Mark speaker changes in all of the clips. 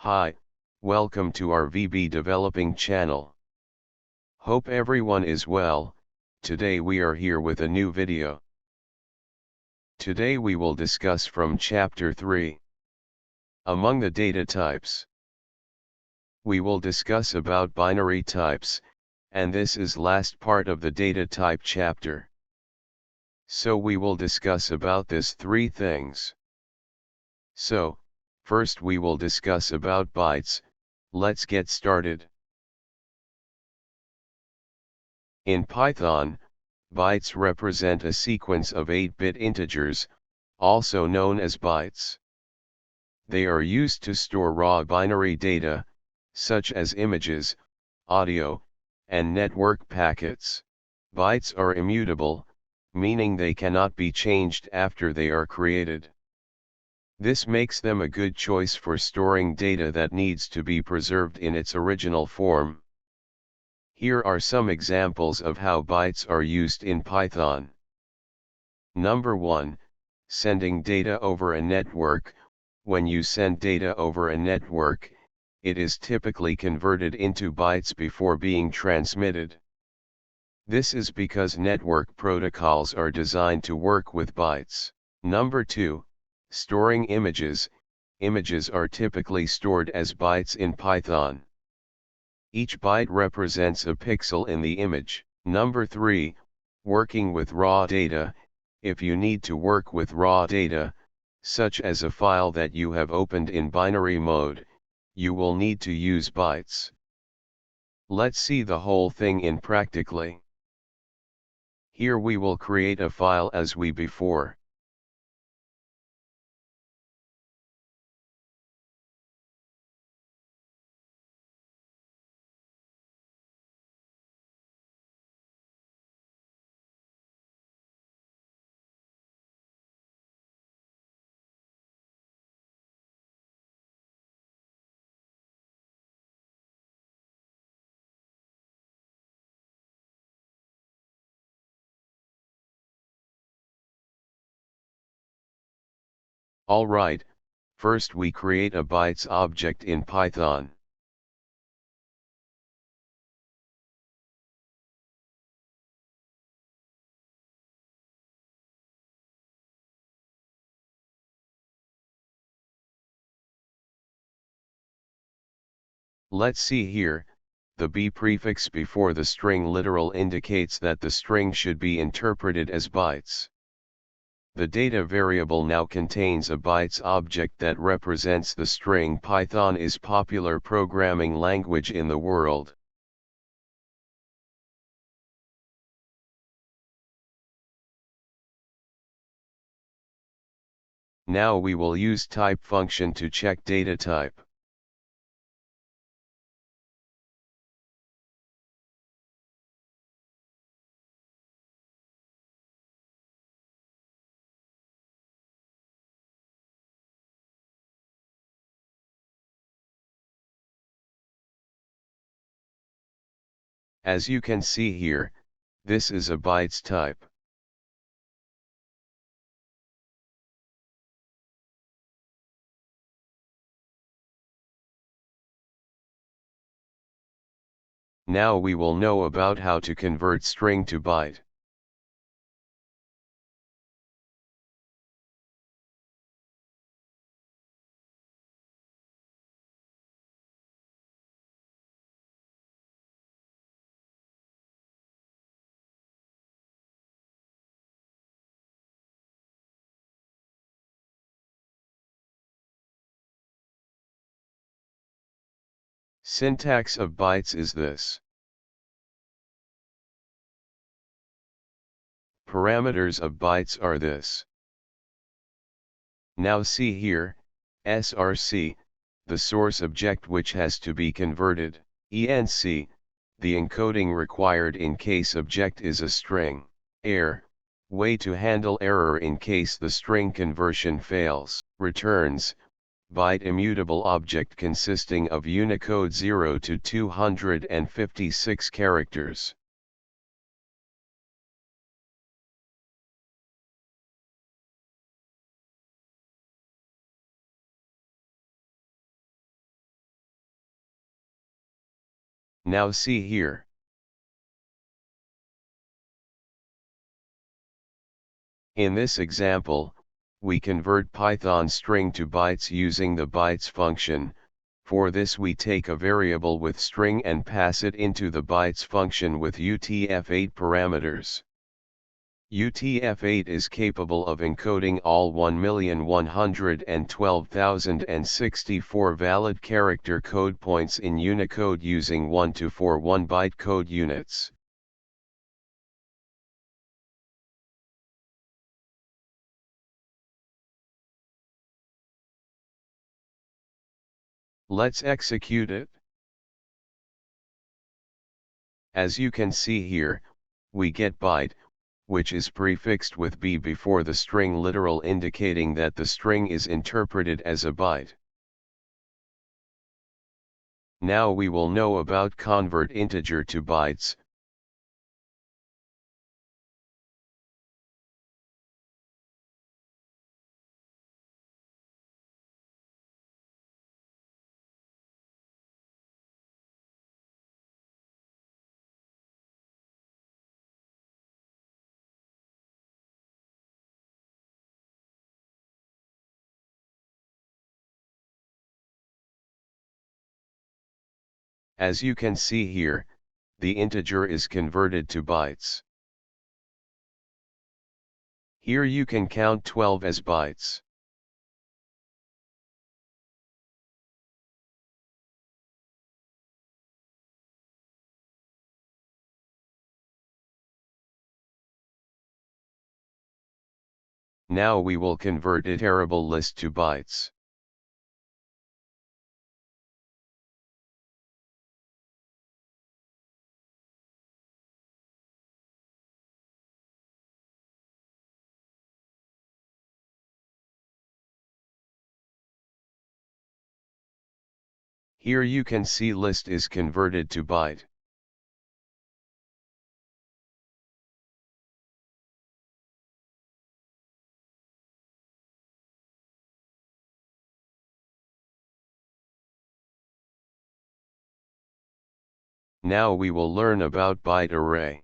Speaker 1: Hi, welcome to our VB Developing channel. Hope everyone is well. Today we are here with a new video. Today we will discuss from Chapter 3. Among the data types, we will discuss about binary types, and this is last part of the data type chapter. So we will discuss about this three things. So, first we will discuss about bytes. Let's get started. In Python, bytes represent a sequence of 8-bit integers, also known as bytes. They are used to store raw binary data, such as images, audio, and network packets. Bytes are immutable, meaning they cannot be changed after they are created. This makes them a good choice for storing data that needs to be preserved in its original form. Here are some examples of how bytes are used in Python. Number 1, sending data over a network. When you send data over a network, it is typically converted into bytes before being transmitted. This is because network protocols are designed to work with bytes. Number 2, storing images. Images are typically stored as bytes in Python. Each byte represents a pixel in the image. Number 3, working with raw data. If you need to work with raw data, such as a file that you have opened in binary mode, you will need to use bytes. Let's see the whole thing in practically. Here we will create a file as we before. Alright, first we create a bytes object in Python. Let's see here, the b prefix before the string literal indicates that the string should be interpreted as bytes. The data variable now contains a bytes object that represents the string. Python is a popular programming language in the world. Now we will use type function to check data type. As you can see here, this is a bytes type. Now we will know about how to convert string to byte. Syntax of bytes is this. Parameters of bytes are this. Now see here, src, the source object which has to be converted, enc, the encoding required in case object is a string, err, way to handle error in case the string conversion fails, returns, byte immutable object consisting of Unicode 0 to 256 characters. Now see here. In this example, we convert Python string to bytes using the bytes function. For this we take a variable with string and pass it into the bytes function with UTF-8 parameters. UTF-8 is capable of encoding all 1,112,064 valid character code points in Unicode using 1 to 4 1-byte code units. Let's execute it. As you can see here, we get byte, which is prefixed with b before the string literal, indicating that the string is interpreted as a byte. Now we will know about convert integer to bytes. As you can see here, the integer is converted to bytes. Here you can count 12 as bytes. Now we will convert iterable list to bytes. Here you can see list is converted to byte. Now we will learn about byte array.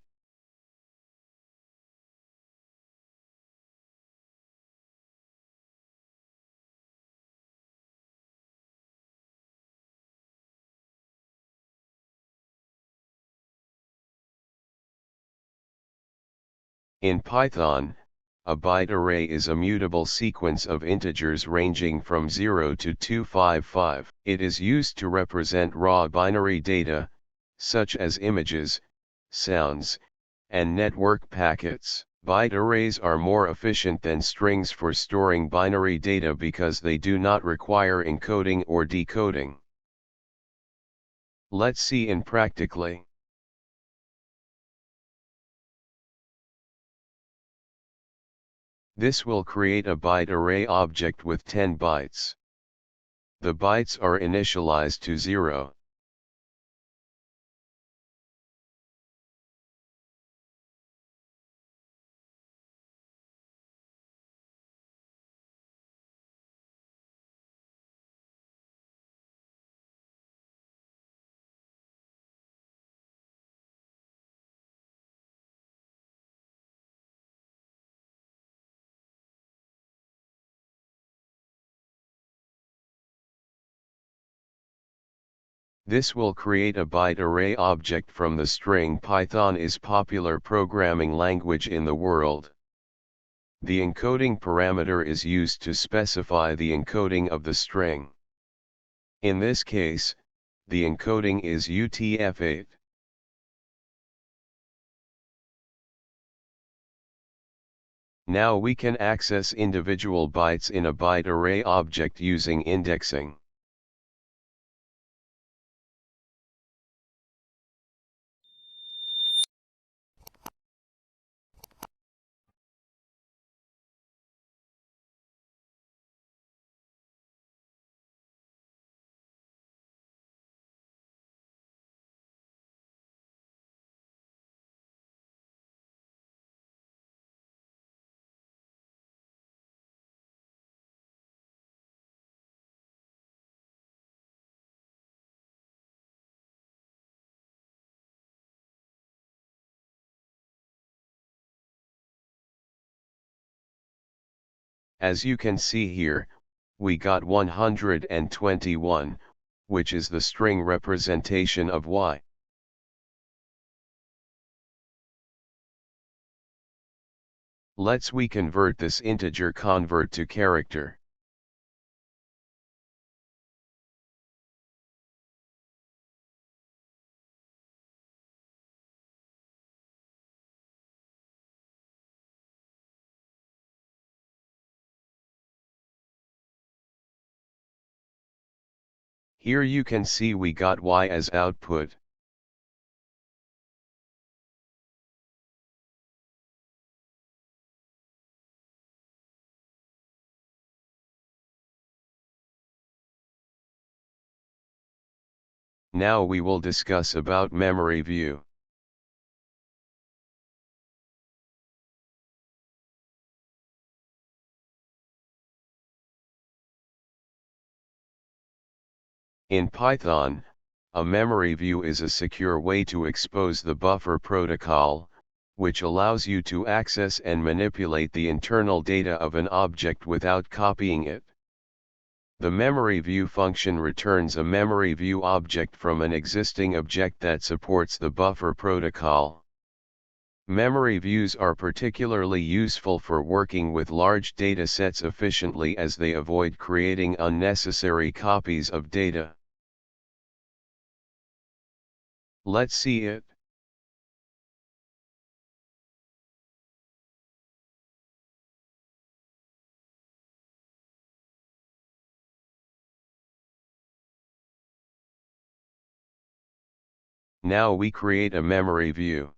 Speaker 1: In Python, a byte array is a mutable sequence of integers ranging from 0 to 255. It is used to represent raw binary data, such as images, sounds, and network packets. Byte arrays are more efficient than strings for storing binary data because they do not require encoding or decoding. Let's see in practically. This will create a byte array object with 10 bytes. The bytes are initialized to 0. This will create a byte array object from the string. Python is popular programming language in the world. The encoding parameter is used to specify the encoding of the string. In this case, the encoding is UTF-8. Now we can access individual bytes in a byte array object using indexing. As you can see here, we got 121, which is the string representation of y. Let's we convert this integer convert to character. Here you can see we got y as output. Now we will discuss about memory view. In Python, a memory view is a secure way to expose the buffer protocol, which allows you to access and manipulate the internal data of an object without copying it. The memory view function returns a memory view object from an existing object that supports the buffer protocol. Memory views are particularly useful for working with large data sets efficiently as they avoid creating unnecessary copies of data. Let's see it. Now we create a memory view.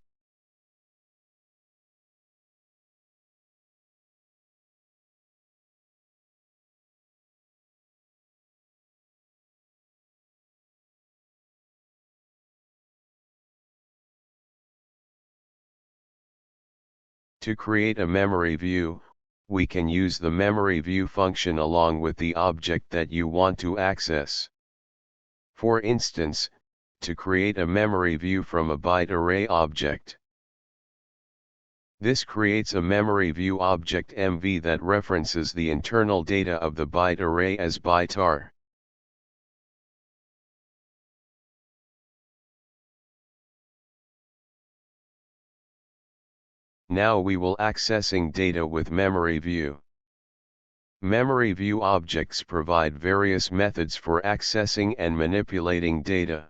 Speaker 1: To create a memory view, we can use the memory view function along with the object that you want to access. For instance, to create a memory view from a byte array object. This creates a memory view object MV that references the internal data of the byte array as bytearray. Now we will accessing data with memory view. Memory view objects provide various methods for accessing and manipulating data.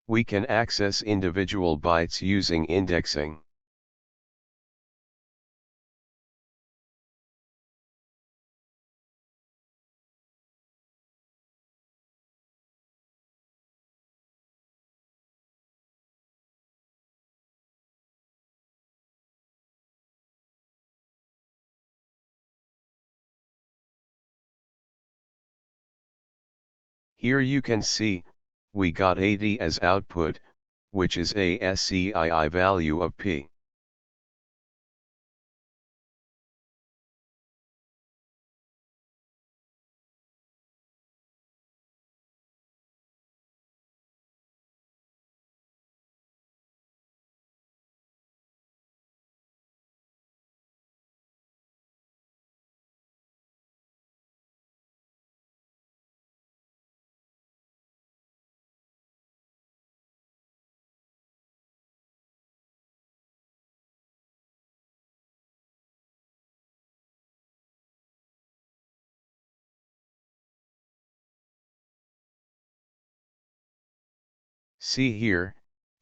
Speaker 1: We can access individual bytes using indexing. Here you can see, we got 80 as output, which is a SCII value of P. See here,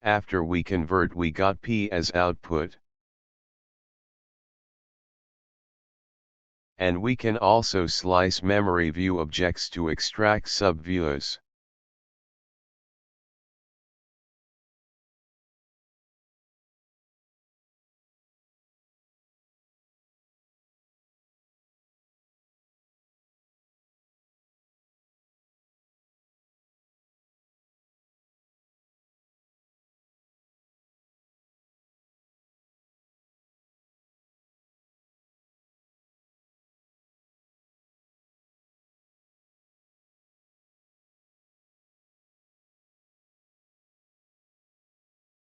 Speaker 1: after we convert we got P as output. And we can also slice memory view objects to extract subviews.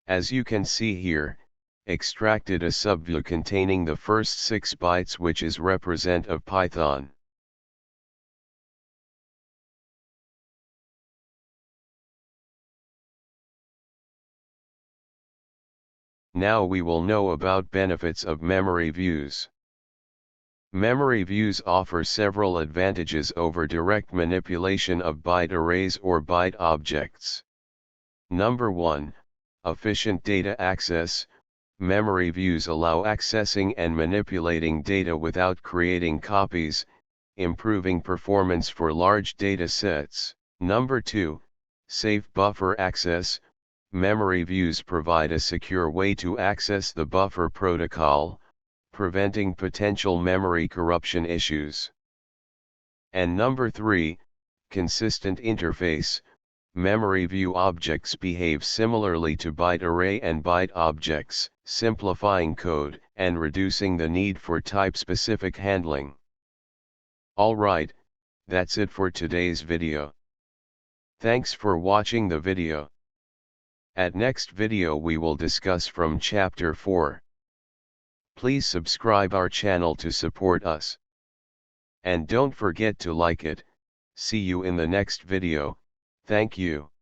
Speaker 1: As you can see here, extracted a subview containing the first 6 bytes, which is represent of Python. Now we will know about benefits of memory views. Memory views offer several advantages over direct manipulation of byte arrays or byte objects. Number 1, efficient data access. Memory views allow accessing and manipulating data without creating copies, improving performance for large data sets. Number 2, safe buffer access. Memory views provide a secure way to access the buffer protocol, preventing potential memory corruption issues. And number 3, consistent interface. Memory view objects behave similarly to byte array and byte objects, simplifying code and reducing the need for type-specific handling. Alright, that's it for today's video. Thanks for watching the video. At next video we will discuss from Chapter 4. Please subscribe our channel to support us. And don't forget to like it. See you in the next video. Thank you.